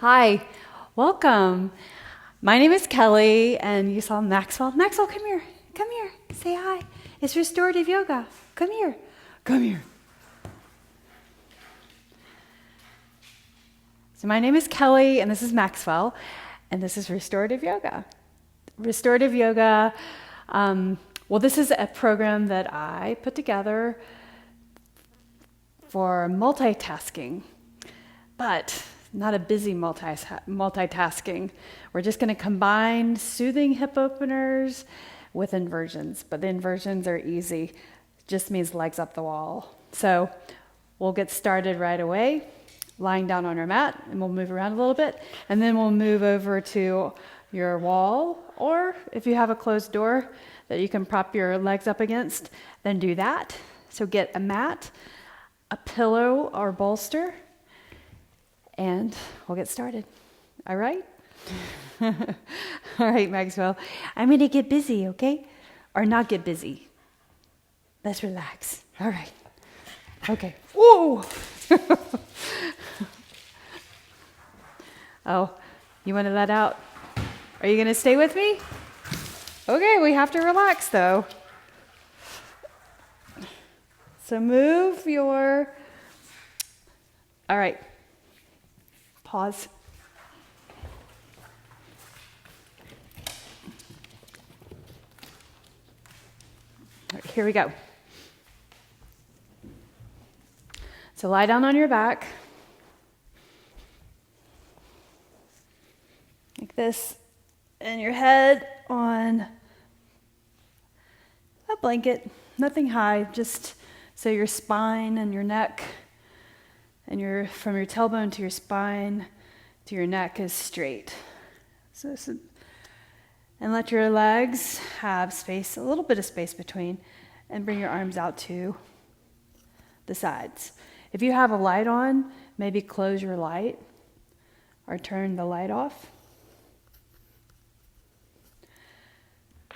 Hi, welcome. My name is Kelly, and you saw Maxwell. Maxwell, come here. Come here. Say hi. It's restorative yoga. Come here. Come here. So my name is Kelly, and this is Maxwell, and this is restorative yoga. Restorative yoga, this is a program that I put together for multitasking, but not a busy multitasking. We're just going to combine soothing hip openers with inversions, but the inversions are easy. It just means legs up the wall. So we'll get started right away, lying down on our mat, and we'll move around a little bit, and then we'll move over to your wall, or if you have a closed door that you can prop your legs up against, then do that. So get a mat, a pillow or bolster, and we'll get started. All right? All right, Maxwell. I'm going to get busy, okay? Or not get busy. Let's relax. All right. Okay. Whoa! Oh, you want to let out? Are you going to stay with me? Okay, we have to relax, though. So move your... All right. Pause. All right, here we go. So lie down on your back. Like this. And your head on a blanket. Nothing high, just so your spine and your neck and from your tailbone to your spine to your neck is straight. And let your legs have space, a little bit of space between, and bring your arms out to the sides. If you have a light on, maybe close your light or turn the light off.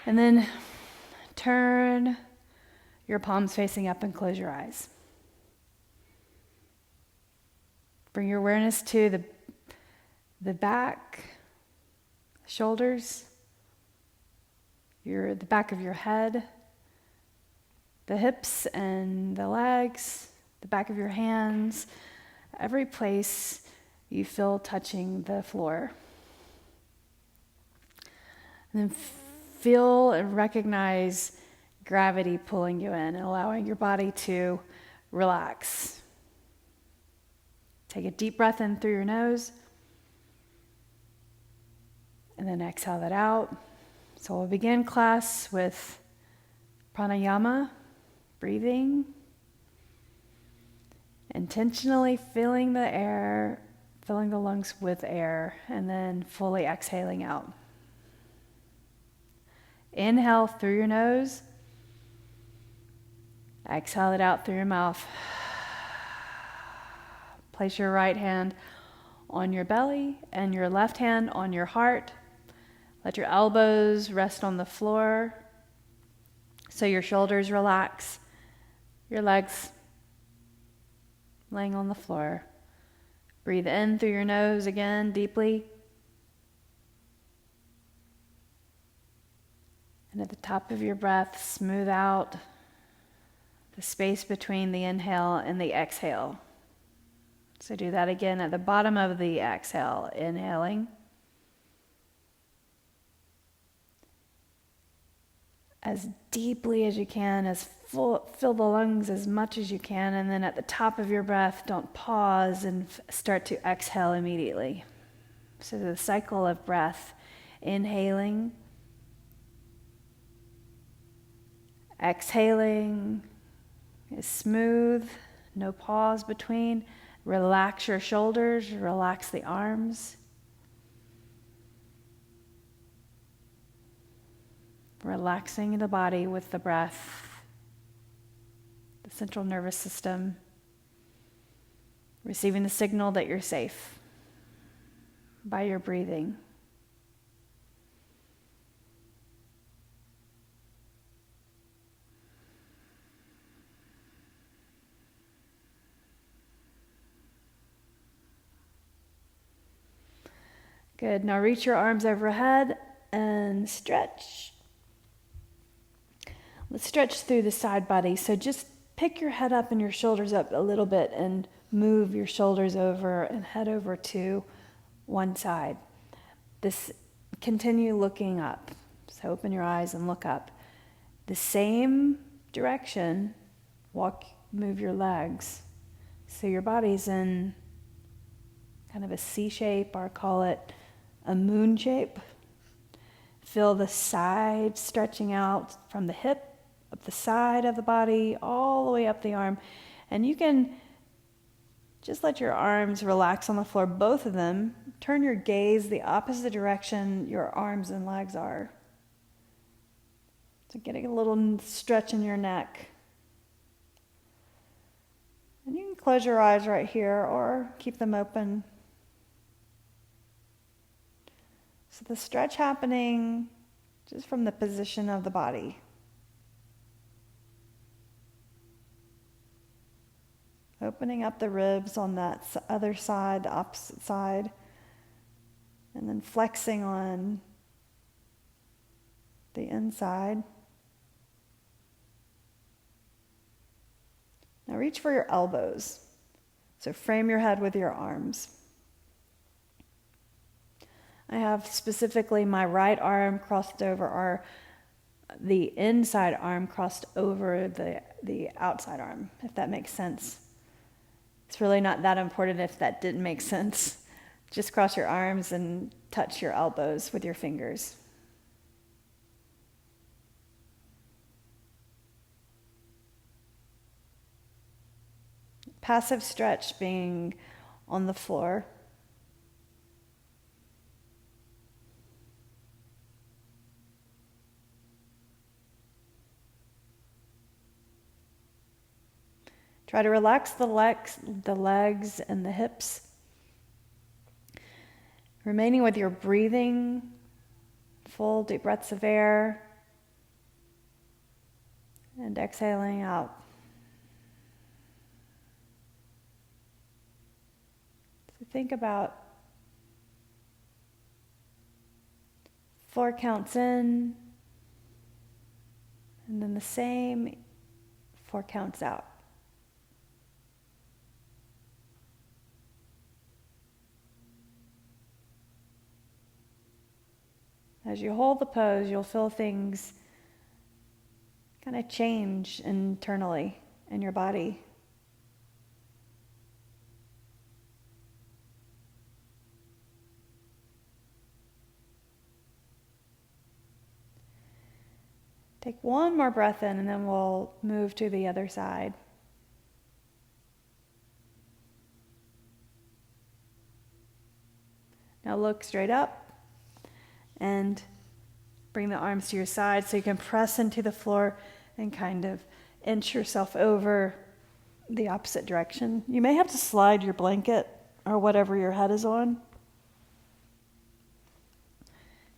And then turn your palms facing up and close your eyes. Bring your awareness to the back, shoulders, the back of your head, the hips and the legs, the back of your hands, every place you feel touching the floor. And then feel and recognize gravity pulling you in and allowing your body to relax. Take a deep breath in through your nose, and then exhale that out. So we'll begin class with pranayama, breathing, intentionally filling the air, filling the lungs with air, and then fully exhaling out. Inhale through your nose, exhale it out through your mouth. Place your right hand on your belly and your left hand on your heart. Let your elbows rest on the floor so your shoulders relax, your legs laying on the floor. Breathe in through your nose again deeply. And at the top of your breath, smooth out the space between the inhale and the exhale. So do that again at the bottom of the exhale, inhaling. As deeply as you can, fill the lungs as much as you can, and then at the top of your breath, don't pause and start to exhale immediately. So the cycle of breath, inhaling, exhaling is smooth, no pause between. Relax your shoulders, relax the arms. Relaxing the body with the breath, the central nervous system, receiving the signal that you're safe by your breathing. Good. Now reach your arms overhead and stretch. Let's stretch through the side body. So just pick your head up and your shoulders up a little bit and move your shoulders over and head over to one side. Continue looking up. So open your eyes and look up. The same direction, move your legs. So your body's in kind of a C shape, or call it a moon shape. Feel the side stretching out from the hip, up the side of the body, all the way up the arm. And you can just let your arms relax on the floor, both of them. Turn your gaze the opposite direction your arms and legs are. So getting a little stretch in your neck. And you can close your eyes right here or keep them open. So the stretch happening just from the position of the body. Opening up the ribs on that other side, the opposite side. And then flexing on the inside. Now reach for your elbows. So frame your head with your arms. I have specifically my right arm crossed over, or the inside arm crossed over the outside arm, if that makes sense. It's really not that important if that didn't make sense. Just cross your arms and touch your elbows with your fingers. Passive stretch being on the floor. Try to relax the legs and the hips. Remaining with your breathing, full deep breaths of air, and exhaling out. So think about 4 counts in, and then the same 4 counts out. As you hold the pose, you'll feel things kind of change internally in your body. Take one more breath in and then we'll move to the other side. Now look straight up and bring the arms to your side so you can press into the floor and kind of inch yourself over the opposite direction. You may have to slide your blanket or whatever your head is on.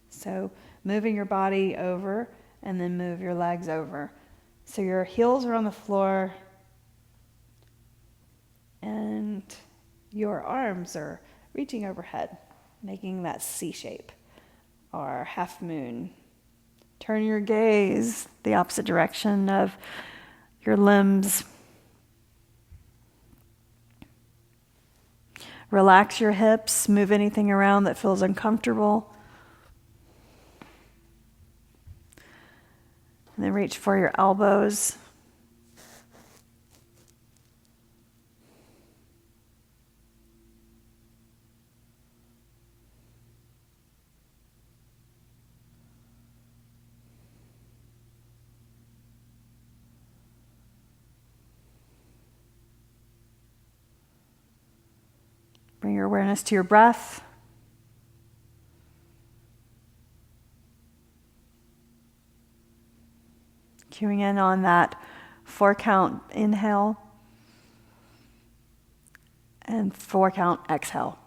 So moving your body over and then move your legs over. So your heels are on the floor and your arms are reaching overhead, making that C shape or half moon. Turn your gaze the opposite direction of your limbs. Relax your hips, move anything around that feels uncomfortable. And then reach for your elbows. Bring your awareness to your breath. Cueing in on that 4 count inhale and 4 count exhale.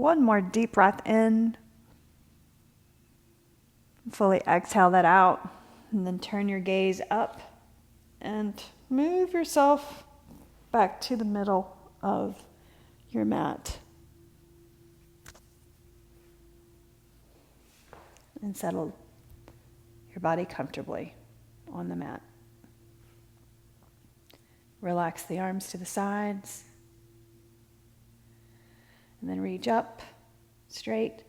One more deep breath in. Fully exhale that out. And then turn your gaze up and move yourself back to the middle of your mat. And settle your body comfortably on the mat. Relax the arms to the sides. And then reach up, straight.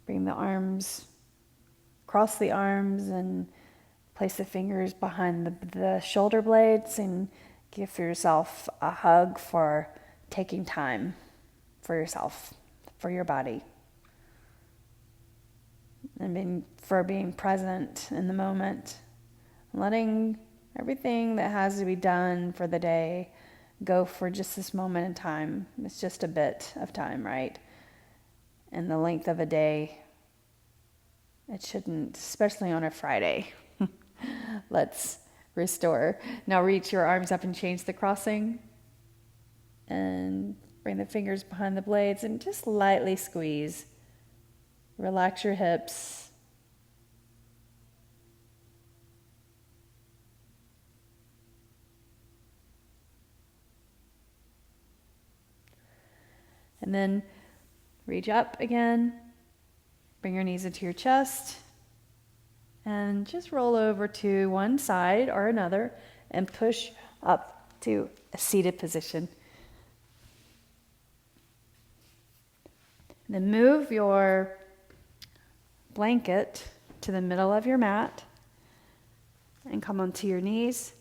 Bring the arms, cross the arms and place the fingers behind the shoulder blades and give yourself a hug for taking time for yourself, for your body. And for being present in the moment, letting everything that has to be done for the day go for just this moment in time. It's just a bit of time, right? And the length of a day, it shouldn't, especially on a Friday. Let's restore. Now reach your arms up and change the crossing. And bring the fingers behind the blades and just lightly squeeze. Relax your hips. And then reach up again. Bring your knees into your chest. And just roll over to one side or another and push up to a seated position. Then move your blanket to the middle of your mat and come onto your knees.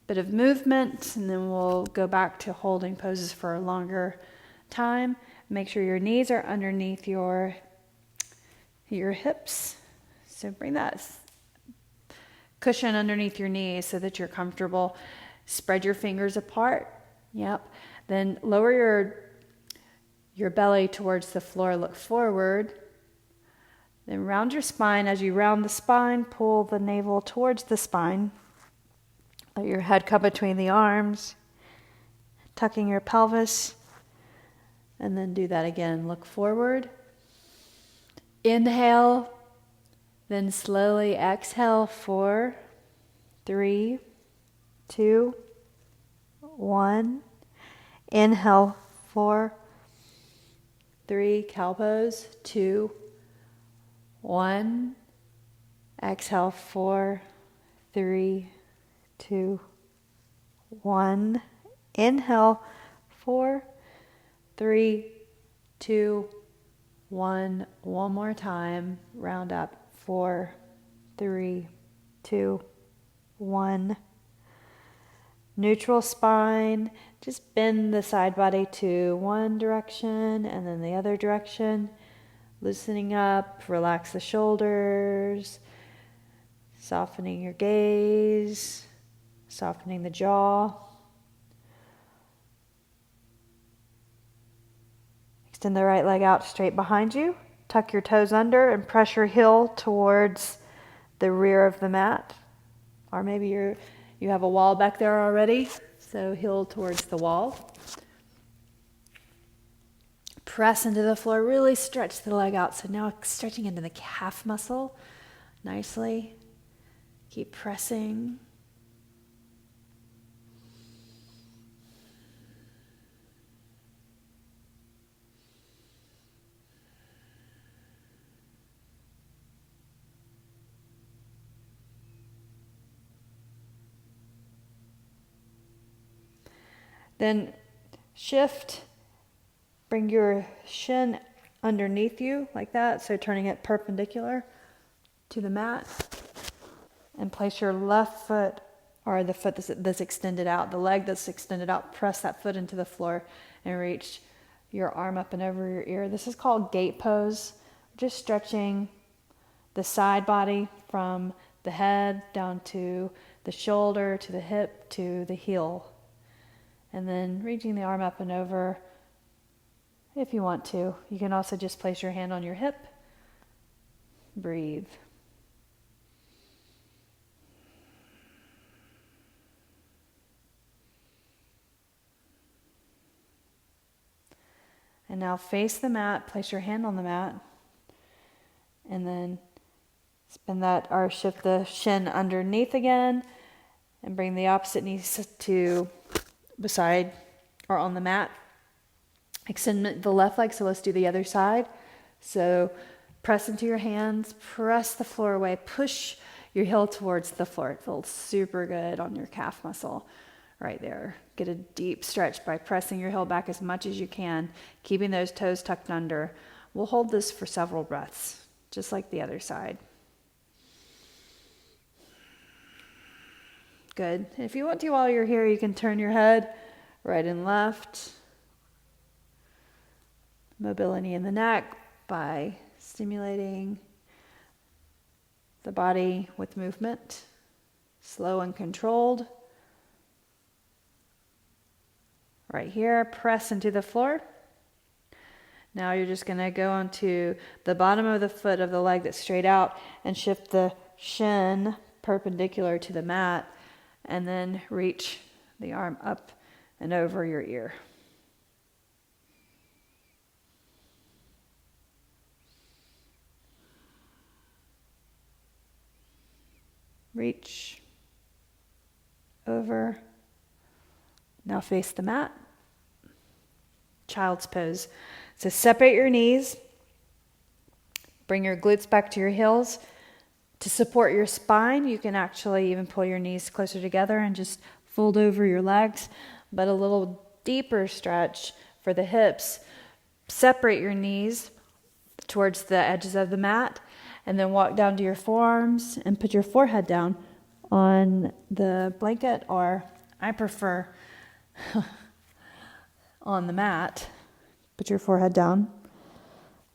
Bit of movement, and then we'll go back to holding poses for a longer time. Make sure your knees are underneath your hips. So bring that cushion underneath your knees so that you're comfortable. Spread your fingers apart. Yep. Then lower your belly towards the floor, look forward. Then round your spine. As you round the spine, pull the navel towards the spine. Let your head come between the arms, tucking your pelvis. And then do that again. Look forward. Inhale, then slowly exhale. 4, 3, 2, 1. Inhale, 4, 3, cow pose, 2, 1. Exhale, 4, 3, 2, 1. Inhale, 4, 3, 2, 1. One more time. Round up. 4, 3, 2, 1. Neutral spine. Just bend the side body to one direction and then the other direction. Loosening up. Relax the shoulders. Softening your gaze. Softening the jaw. Extend the right leg out straight behind you. Tuck your toes under and press your heel towards the rear of the mat. Or maybe you have a wall back there already, so heel towards the wall. Press into the floor, really stretch the leg out. So now stretching into the calf muscle nicely. Keep pressing. Then shift, bring your shin underneath you like that, so turning it perpendicular to the mat, and place your left foot, or the foot that's extended out, the leg that's extended out, press that foot into the floor and reach your arm up and over your ear. This is called gate pose. Just stretching the side body from the head down to the shoulder, to the hip, to the heel. And then reaching the arm up and over if you want to. You can also just place your hand on your hip. Breathe. And now face the mat, place your hand on the mat, and then spin that, or shift the shin underneath again, and bring the opposite knee to beside or on the mat. Extend the left leg, so let's do the other side. So press into your hands, press the floor away, push your heel towards the floor. It feels super good on your calf muscle right there. Get a deep stretch by pressing your heel back as much as you can, keeping those toes tucked under. We'll hold this for several breaths, just like the other side. Good. If you want to while you're here, you can turn your head right and left. Mobility in the neck by stimulating the body with movement, slow and controlled. Right here, press into the floor. Now you're just going to go onto the bottom of the foot of the leg that's straight out and shift the shin perpendicular to the mat, and then reach the arm up and over your ear. Reach over. Now face the mat. Child's pose. So separate your knees. Bring your glutes back to your heels. To support your spine, you can actually even pull your knees closer together and just fold over your legs. But a little deeper stretch for the hips. Separate your knees towards the edges of the mat, and then walk down to your forearms and put your forehead down on the blanket, or I prefer on the mat. Put your forehead down.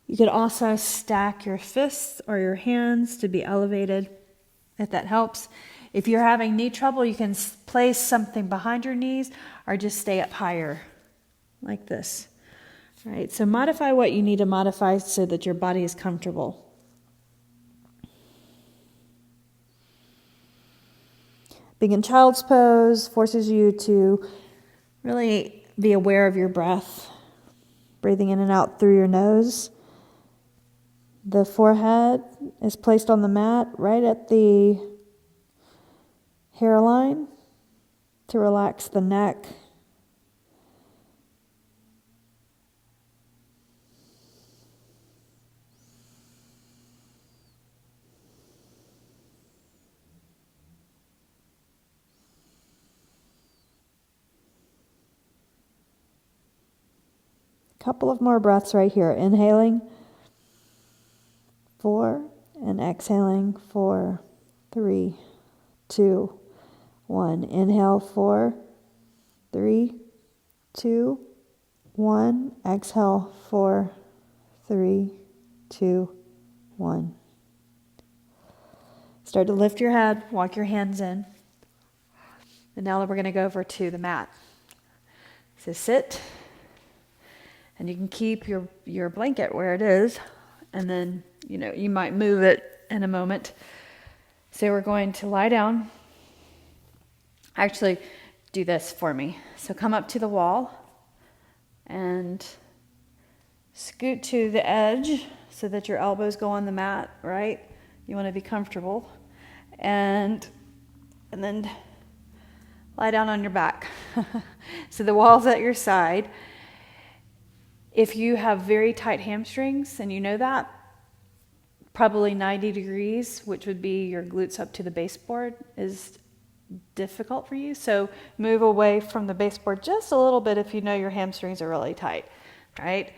You could also stack your fists or your hands to be elevated, if that helps. If you're having knee trouble, you can place something behind your knees or just stay up higher, like this. All right, so modify what you need to modify so that your body is comfortable. Being in child's pose forces you to really be aware of your breath, breathing in and out through your nose. The forehead is placed on the mat right at the hairline to relax the neck. Couple of more breaths right here. Inhaling, 4, and exhaling, 4, 3, 2, 1. Inhale, 4, 3, 2, 1. Exhale, 4, 3, 2, 1. Start to lift your head, walk your hands in. And now we're going to go over to the mat. So sit. And you can keep your blanket where it is, and then, you might move it in a moment. So we're going to lie down. Actually, do this for me. So come up to the wall and scoot to the edge so that your elbows go on the mat, right? You want to be comfortable. And then lie down on your back. So the wall's at your side. If you have very tight hamstrings, and you know that, probably 90 degrees, which would be your glutes up to the baseboard, is difficult for you. So move away from the baseboard just a little bit if you know your hamstrings are really tight, right?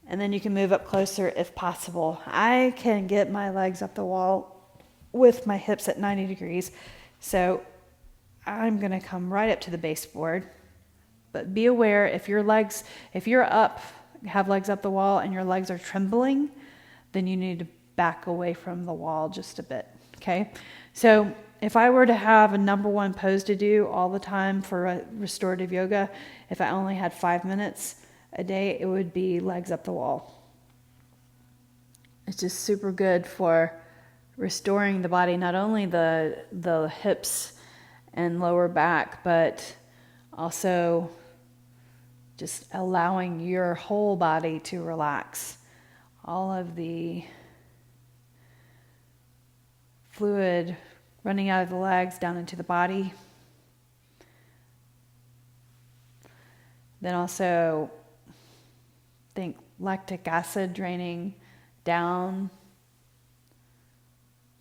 And then you can move up closer if possible. I can get my legs up the wall with my hips at 90 degrees. So I'm going to come right up to the baseboard. But be aware, if you're have legs up the wall and your legs are trembling, then you need to back away from the wall just a bit, okay? So if I were to have a number one pose to do all the time for restorative yoga, if I only had 5 minutes a day, it would be legs up the wall. It's just super good for restoring the body, not only the hips and lower back, but also just allowing your whole body to relax. All of the fluid running out of the legs down into the body. Then also think lactic acid draining down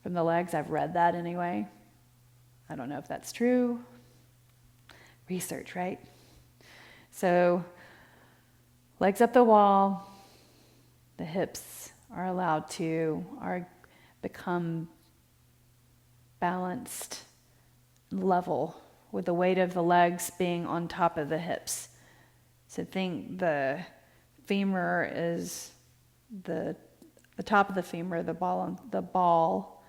from the legs. I've read that anyway. I don't know if that's true. Research, right? So legs up the wall, the hips are allowed to become balanced, level, with the weight of the legs being on top of the hips. So think the femur is the top of the femur, the ball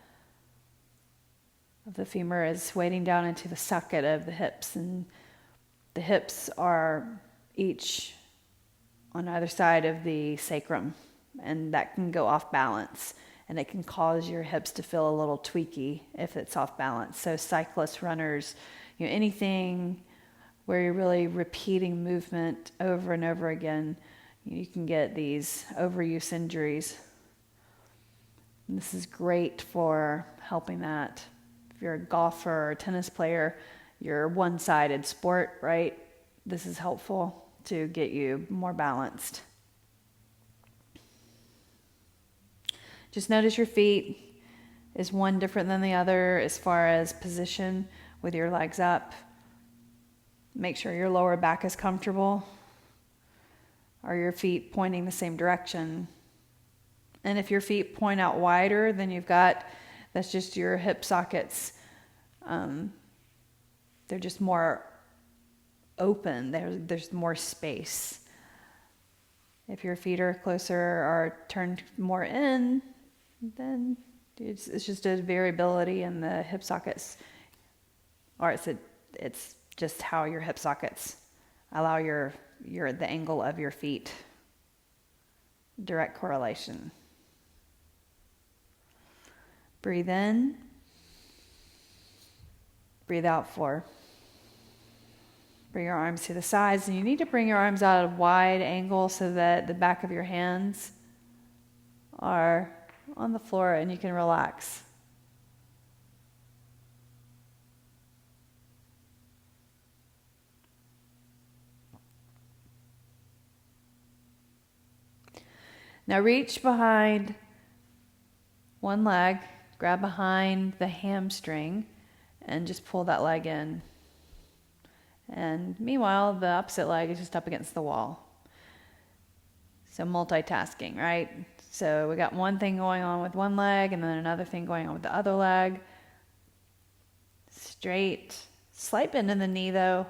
of the femur is weighting down into the socket of the hips, and the hips are each on either side of the sacrum, and that can go off balance, and it can cause your hips to feel a little tweaky if it's off balance. So cyclists, runners, anything where you're really repeating movement over and over again, you can get these overuse injuries. And this is great for helping that. If you're a golfer or a tennis player, you're one-sided sport, right? This is helpful to get you more balanced. Just notice your feet. Is one different than the other as far as position with your legs up? Make sure your lower back is comfortable. Are your feet pointing the same direction? And if your feet point out wider, then that's just your hip sockets. They're just more open. There's more space. If your feet are closer or turned more in, then it's just a variability in the hip sockets. Or it's just how your hip sockets allow the angle of your feet. Direct correlation. Breathe in. Breathe out 4. Bring your arms to the sides, and you need to bring your arms out at a wide angle so that the back of your hands are on the floor and you can relax. Now reach behind one leg, grab behind the hamstring, and just pull that leg in. And meanwhile, the opposite leg is just up against the wall. So multitasking, right? So we got one thing going on with one leg and then another thing going on with the other leg. Straight, slight bend in the knee though,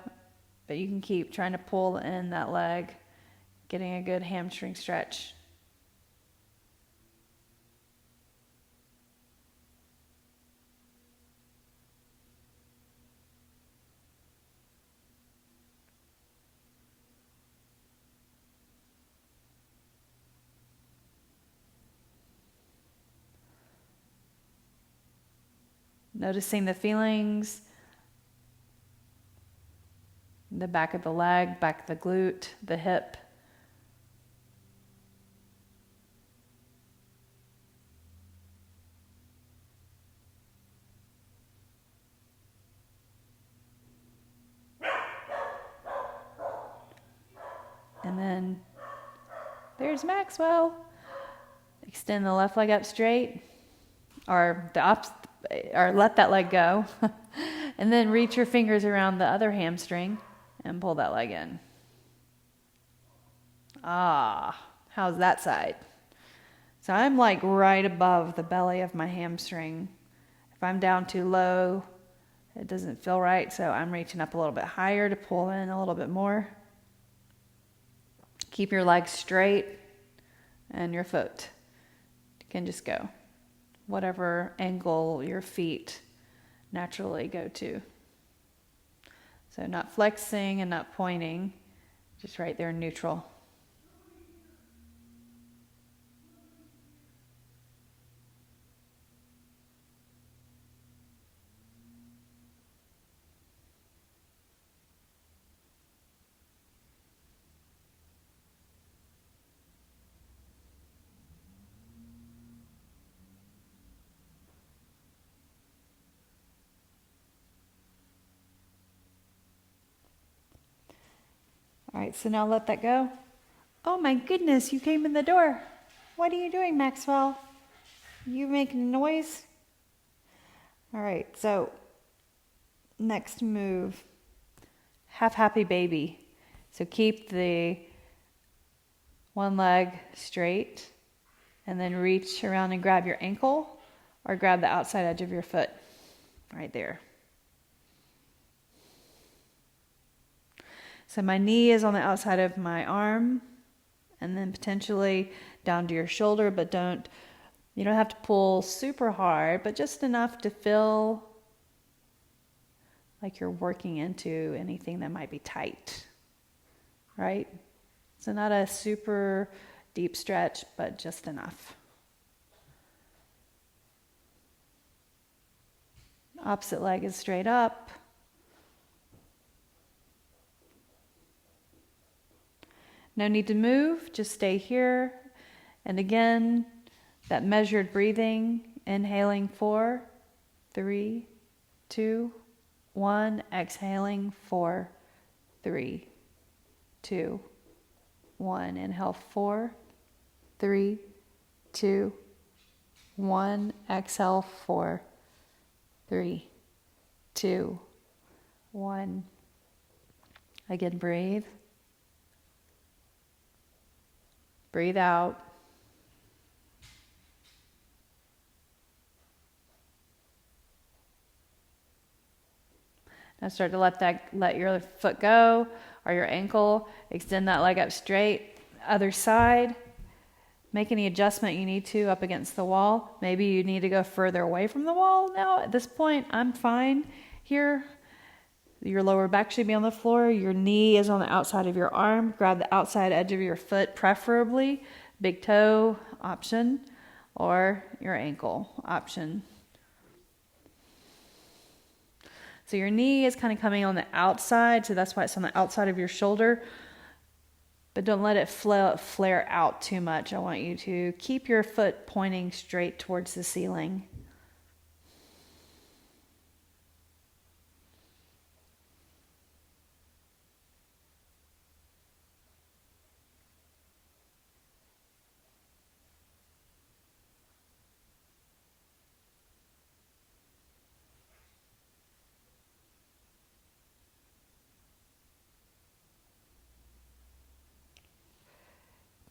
but you can keep trying to pull in that leg, getting a good hamstring stretch. Noticing the feelings, the back of the leg, back of the glute, the hip. And then there's Maxwell. Extend the left leg up straight, or let that leg go. And then reach your fingers around the other hamstring and pull that leg in. How's that side? So I'm like right above the belly of my hamstring. If I'm down too low, it doesn't feel right, so I'm reaching up a little bit higher to pull in a little bit more. Keep your legs straight and your foot. You can just go whatever angle your feet naturally go to. So not flexing and not pointing, just right there neutral. right, so now let that go. Oh my goodness, you came in the door. What are you doing, Maxwell? You making noise? All right, so next move, half happy baby. So keep the one leg straight and then reach around and grab your ankle or grab the outside edge of your foot right there. So my knee is on the outside of my arm and then potentially down to your shoulder, but you don't have to pull super hard, but just enough to feel like you're working into anything that might be tight, right? So not a super deep stretch, but just enough. Opposite leg is straight up. No need to move, just stay here. And again, that measured breathing, inhaling 4, 3, 2, 1, exhaling 4, 3, 2, 1. Inhale 4, 3, 2, 1. Exhale 4, 3, 2, 1. Again, breathe. Breathe out. Now start to let your foot go or your ankle. Extend that leg up straight. Other side. Make any adjustment you need to up against the wall. Maybe you need to go further away from the wall. Now at this point, I'm fine here. Your lower back should be on the floor. Your knee is on the outside of your arm. Grab the outside edge of your foot, preferably. Big toe option or your ankle option. So your knee is kind of coming on the outside, so that's why it's on the outside of your shoulder. But don't let it flare out too much. I want you to keep your foot pointing straight towards the ceiling.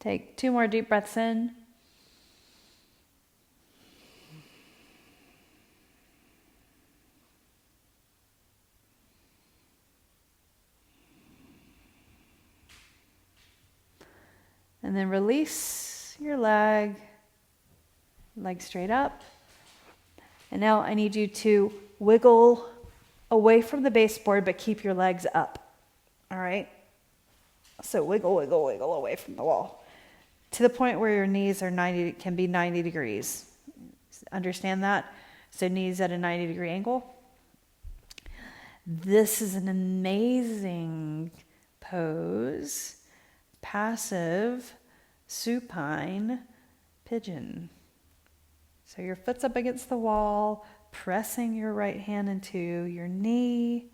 Take 2 more deep breaths in. And then release your leg straight up. And now I need you to wiggle away from the baseboard, but keep your legs up. All right? So wiggle, wiggle, wiggle away from the wall to the point where your knees can be 90 degrees. Understand that? So knees at a 90-degree angle. This is an amazing pose. Passive supine pigeon. So your foot's up against the wall, pressing your right hand into your knee.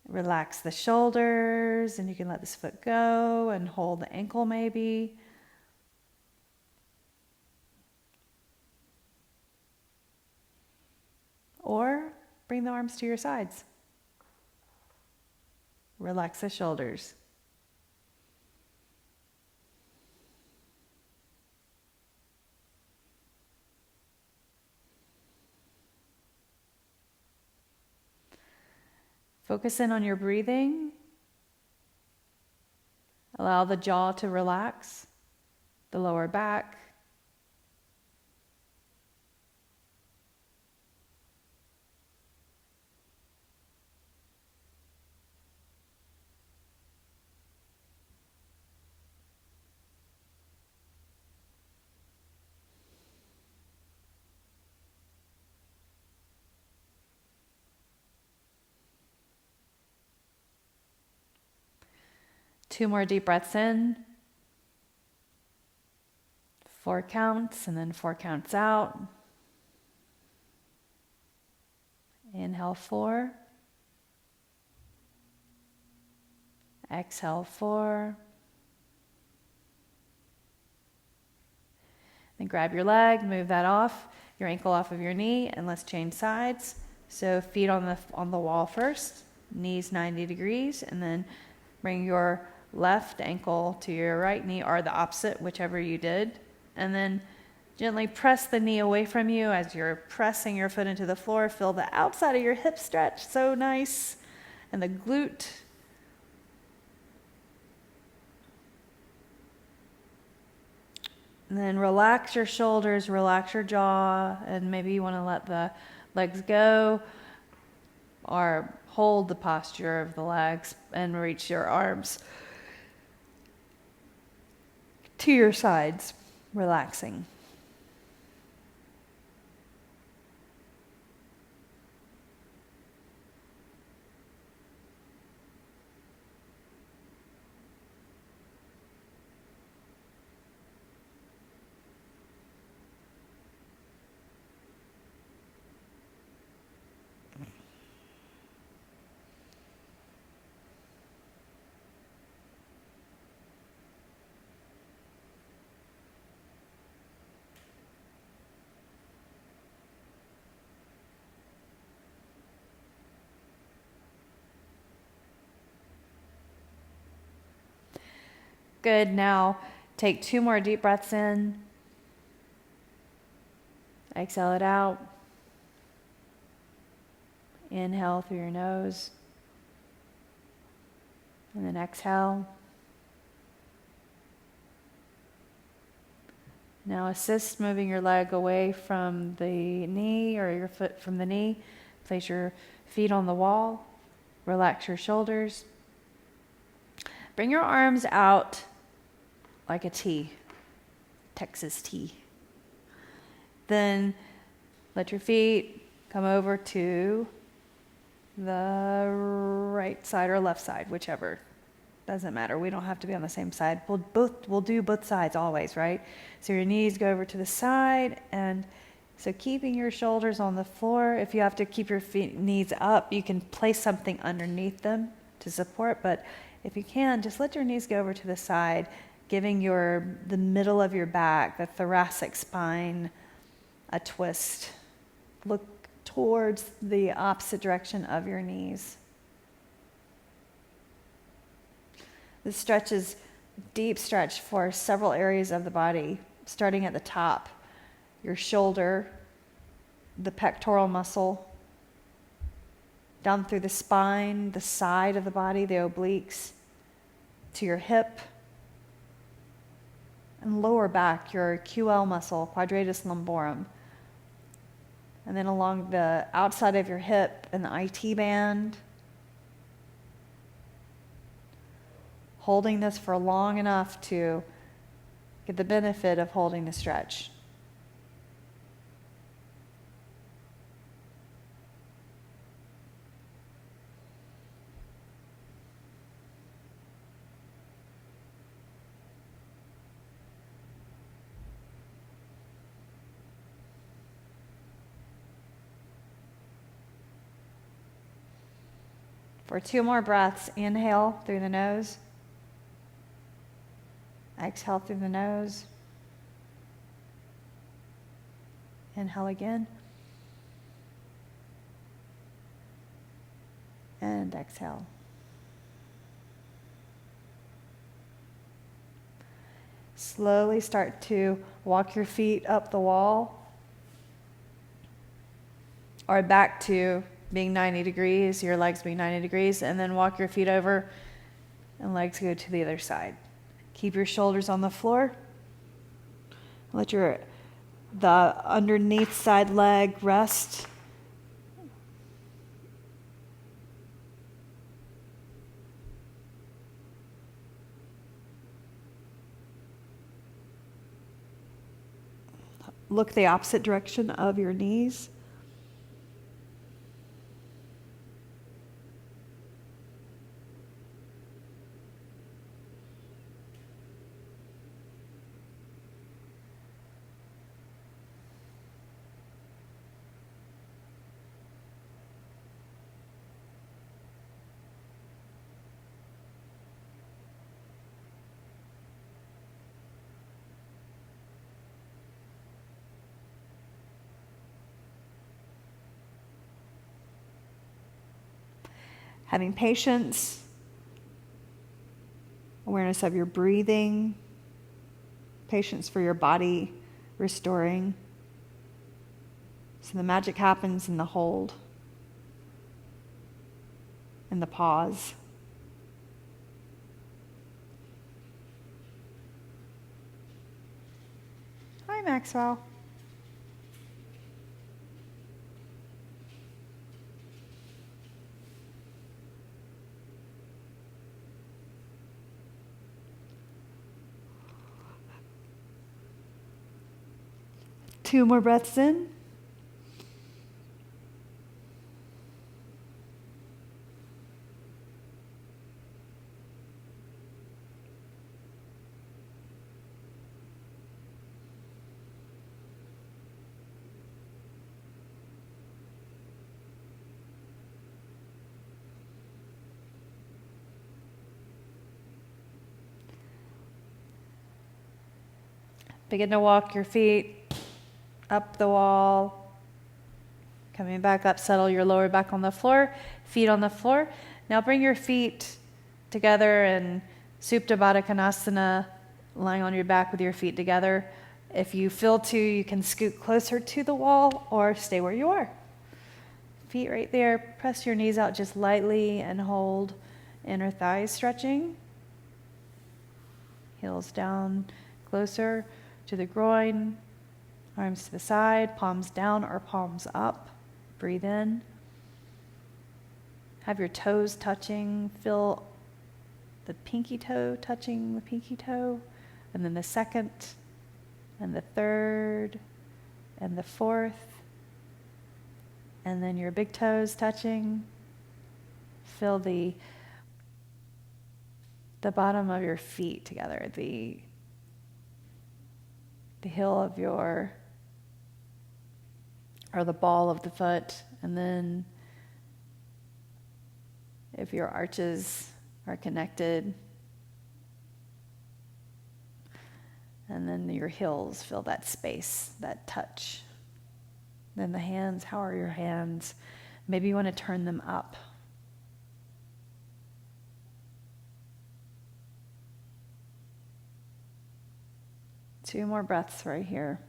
Relax the shoulders, and you can let this foot go and hold the ankle maybe. Or bring the arms to your sides. Relax the shoulders. Focus in on your breathing. Allow the jaw to relax, the lower back. Two more deep breaths in. 4 counts, and then 4 counts out. Inhale 4. Exhale, 4. Then grab your leg, move that off, your ankle off of your knee, and let's change sides. So feet on the wall first, knees 90 degrees, and then bring your left ankle to your right knee, or the opposite, whichever you did. And then gently press the knee away from you as you're pressing your foot into the floor. Feel the outside of your hip stretch, so nice. And the glute. And then relax your shoulders, relax your jaw, and maybe you want to let the legs go or hold the posture of the legs and reach your arms to your sides, relaxing. Good. Now take 2 more deep breaths in. Exhale it out. Inhale through your nose. And then exhale. Now assist moving your leg away from the knee or your foot from the knee. Place your feet on the wall. Relax your shoulders. Bring your arms out like a T, Texas T. Then let your feet come over to the right side or left side, whichever. Doesn't matter. We don't have to be on the same side. We'll do both sides always, right? So your knees go over to the side, and so keeping your shoulders on the floor. If you have to keep your knees up, you can place something underneath them to support, but if you can, just let your knees go over to the side, giving the middle of your back, the thoracic spine, a twist. Look towards the opposite direction of your knees. This stretch is deep stretch for several areas of the body, starting at the top, your shoulder, the pectoral muscle, down through the spine, the side of the body, the obliques, to your hip, and lower back, your QL muscle, quadratus lumborum. And then along the outside of your hip and the IT band. Holding this for long enough to get the benefit of holding the stretch. For 2 more breaths, inhale through the nose. Exhale through the nose. Inhale again. And exhale. Slowly start to walk your feet up the wall or back to being 90 degrees, your legs being 90 degrees, and then walk your feet over and legs go to the other side. Keep your shoulders on the floor. Let the underneath side leg rest. Look the opposite direction of your knees. Having patience, awareness of your breathing, patience for your body restoring. So the magic happens in the hold, in the pause. Hi, Maxwell. Two more breaths in. Begin to walk your feet up the wall. Coming back up, settle your lower back on the floor, feet on the floor. Now bring your feet together in Supta Baddha Konasana, lying on your back with your feet together. If you feel to, you can scoot closer to the wall or stay where you are. Feet right there. Press your knees out just lightly and hold inner thighs stretching. Heels down closer to the groin, arms to the side, palms down or palms up. Breathe in. Have your toes touching. Feel the pinky toe touching the pinky toe, and then the second, and the third, and the fourth, and then your big toes touching. Feel the bottom of your feet together, the heel of your, or the ball of the foot, and then if your arches are connected, and then your heels, feel that space, that touch. Then the hands, how are your hands? Maybe you want to turn them up. Two more breaths right here.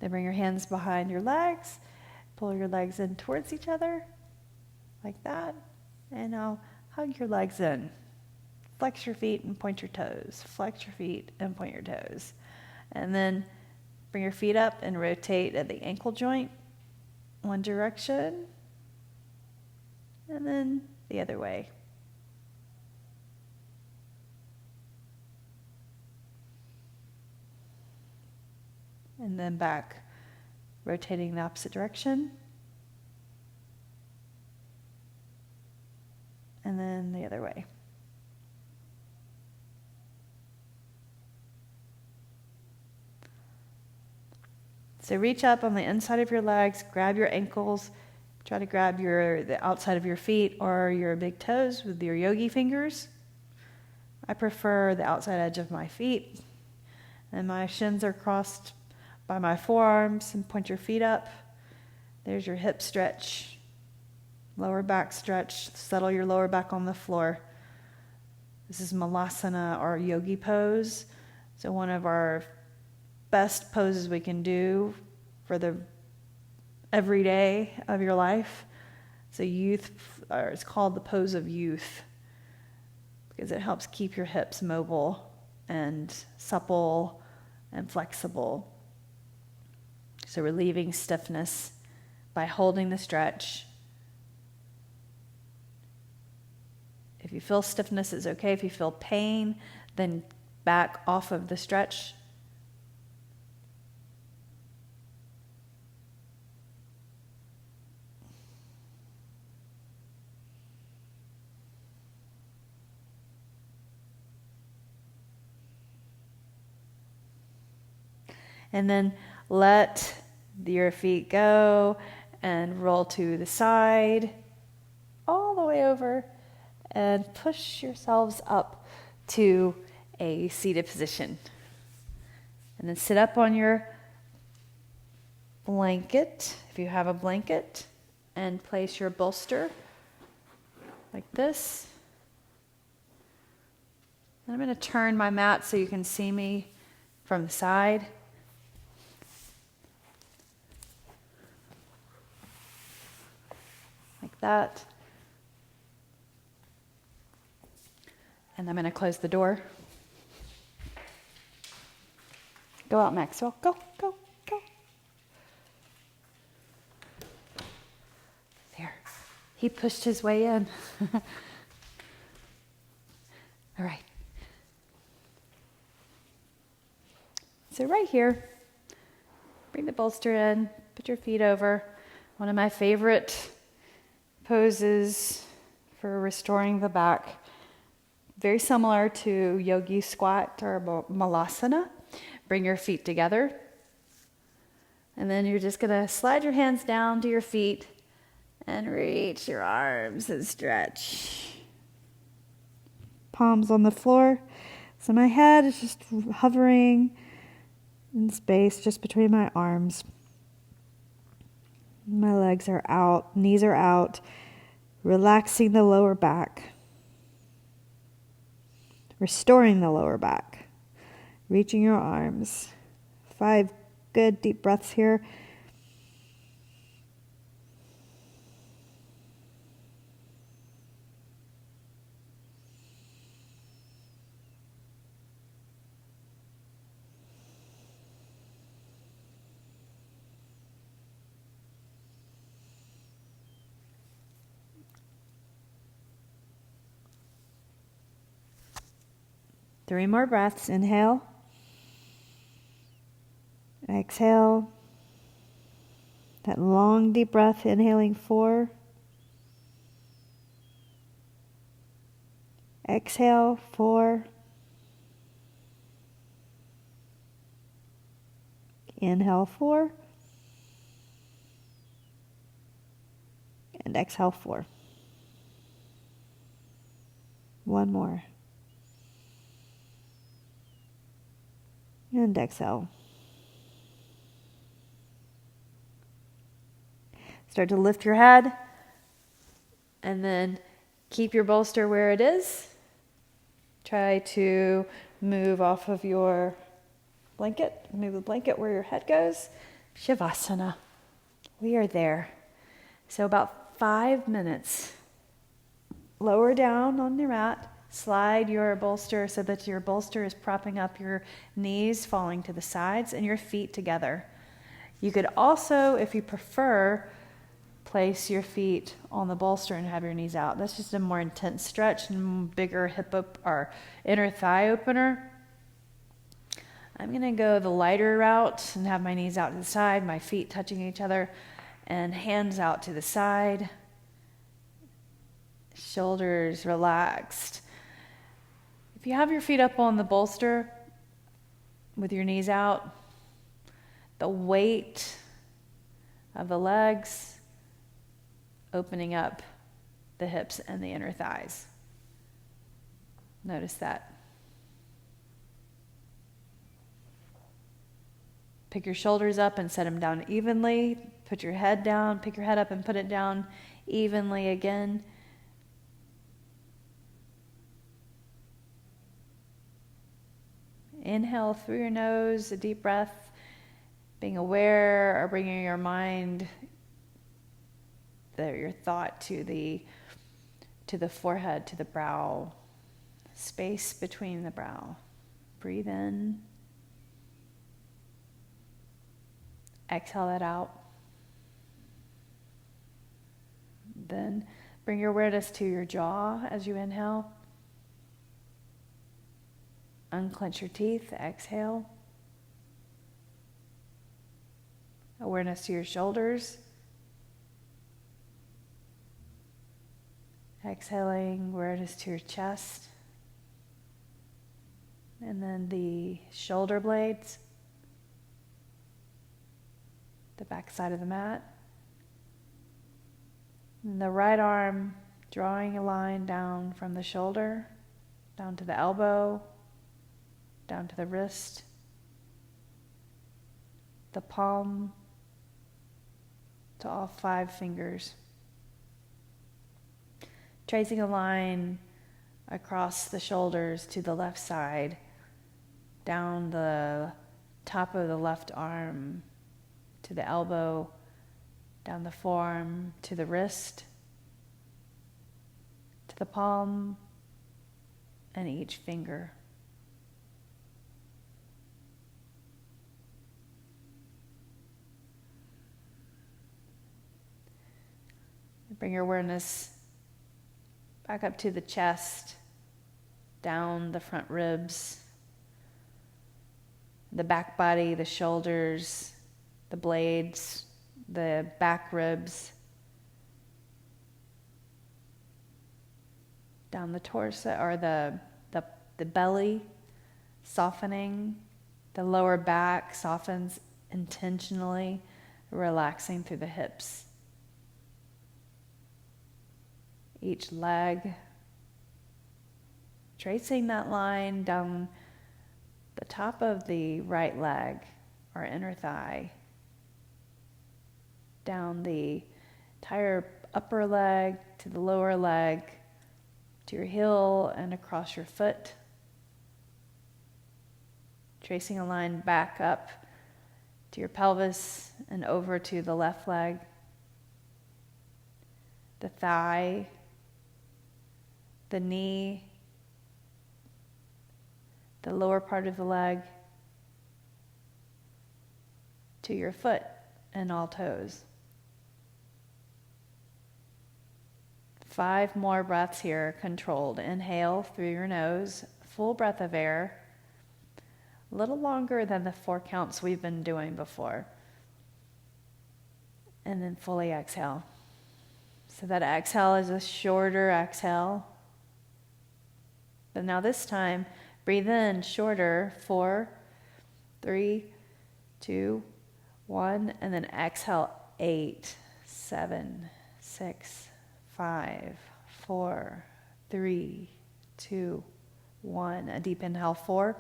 Then bring your hands behind your legs. Pull your legs in towards each other, like that. And now hug your legs in. Flex your feet and point your toes. Flex your feet and point your toes. And then bring your feet up and rotate at the ankle joint, one direction, and then the other way. And then back, rotating the opposite direction. And then the other way. So reach up on the inside of your legs, grab your ankles, try to grab the outside of your feet or your big toes with your yogi fingers. I prefer the outside edge of my feet. And my shins are crossed by my forearms, and point your feet up. There's your hip stretch, lower back stretch. Settle your lower back on the floor. This is Malasana, or yogi pose. So one of our best poses we can do for the everyday of your life. It's called the pose of youth because it helps keep your hips mobile and supple and flexible. So relieving stiffness by holding the stretch. If you feel stiffness, it's okay. If you feel pain, then back off of the stretch. And then let your feet go and roll to the side, all the way over, and push yourselves up to a seated position. And then sit up on your blanket, if you have a blanket, and place your bolster like this. And I'm going to turn my mat so you can see me from the side. Like that. And I'm going to close the door. Go out, Maxwell. Go, go, go. There. He pushed his way in. All right. So right here, bring the bolster in, put your feet over. One of my favorite poses for restoring the back. Very similar to yogi squat or malasana. Bring your feet together. And then you're just going to slide your hands down to your feet and reach your arms and stretch. Palms on the floor. So my head is just hovering in space just between my arms. My legs are out, knees are out, relaxing the lower back. Restoring the lower back. Reaching your arms. 5 good deep breaths here. Three more breaths. Inhale. Exhale. That long deep breath, inhaling 4. Exhale 4. Inhale 4. And exhale 4. One more. And exhale. Start to lift your head. And then keep your bolster where it is. Try to move off of your blanket. Move the blanket where your head goes. Shavasana. We are there. So about 5 minutes. Lower down on your mat. Slide your bolster so that your bolster is propping up your knees, falling to the sides, and your feet together. You could also, if you prefer, place your feet on the bolster and have your knees out. That's just a more intense stretch and bigger or inner thigh opener. I'm going to go the lighter route and have my knees out to the side, my feet touching each other, and hands out to the side. Shoulders relaxed. If you have your feet up on the bolster with your knees out, the weight of the legs opening up the hips and the inner thighs. Notice that. Pick your shoulders up and set them down evenly. Put your head down, pick your head up and put it down evenly again. Inhale through your nose, a deep breath, being aware or bringing your mind, your thought to the forehead, to the brow, space between the brow. Breathe in. Exhale that out. Then bring your awareness to your jaw as you inhale. Unclench your teeth, exhale. Awareness to your shoulders. Exhaling, awareness to your chest. And then the shoulder blades. The back side of the mat. And the right arm Drawing a line down from the shoulder, down to the elbow, down to the wrist, the palm, to all 5 fingers. Tracing a line across the shoulders to the left side, down the top of the left arm to the elbow, down the forearm to the wrist, to the palm, and each finger. Bring your awareness back up to the chest, down the front ribs, the back body, the shoulders, the blades, the back ribs, down the torso or the belly, softening. The lower back softens intentionally, relaxing through the hips. Each leg, tracing that line down the top of the right leg or inner thigh, down the entire upper leg to the lower leg, to your heel and across your foot. Tracing a line back up to your pelvis and over to the left leg, the thigh, the knee, the lower part of the leg, to your foot and all toes. 5 more breaths here, controlled. Inhale through your nose, full breath of air, a little longer than the 4 counts we've been doing before. And then fully exhale. So that exhale is a shorter exhale. But now this time, breathe in shorter, 4, 3, 2, 1, and then exhale, 8, 7, 6, 5, 4, 3, 2, 1. A deep inhale, 4,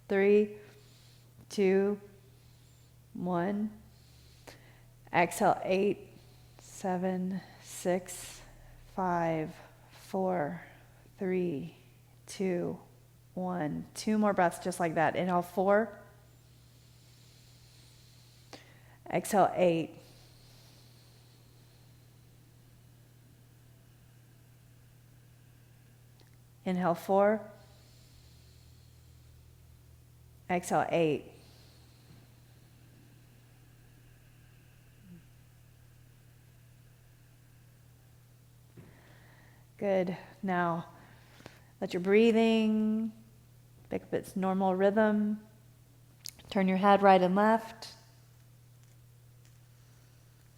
3, 2, 1. Exhale, 8, 7, 6, 5, 4, 3, 2, 1. 2 more breaths just like that. Inhale, 4. Exhale, 8. Inhale, 4. Exhale, 8. Good. Now, let your breathing pick up its normal rhythm. Turn your head right and left.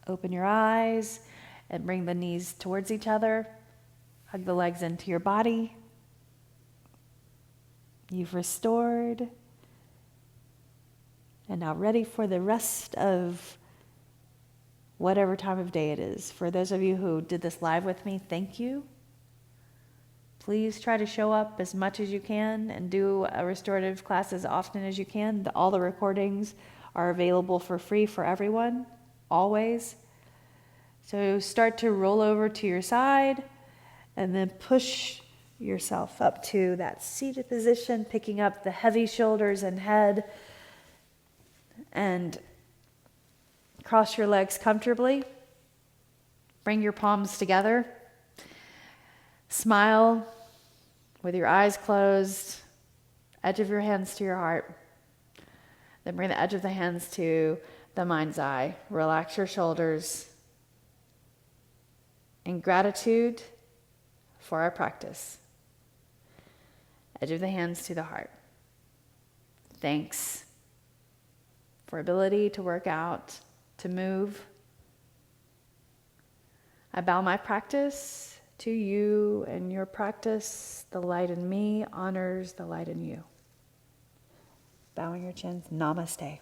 Open your eyes and bring the knees towards each other. Hug the legs into your body. You've restored. And now ready for the rest of whatever time of day it is. For those of you who did this live with me, thank you. Please try to show up as much as you can and do a restorative class as often as you can. All the recordings are available for free for everyone, always. So start to roll over to your side and then push yourself up to that seated position, picking up the heavy shoulders and head, and cross your legs comfortably. Bring your palms together. Smile with your eyes closed, edge of your hands to your heart. Then bring the edge of the hands to the mind's eye. Relax your shoulders. In gratitude for our practice. Edge of the hands to the heart. Thanks for ability to work out, to move. I bow my practice to you and your practice. The light in me honors the light in you. Bowing your chins. Namaste.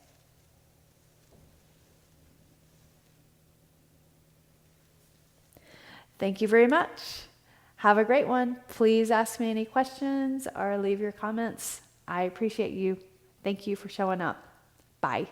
Thank you very much. Have a great one. Please ask me any questions or leave your comments. I appreciate you. Thank you for showing up. Bye.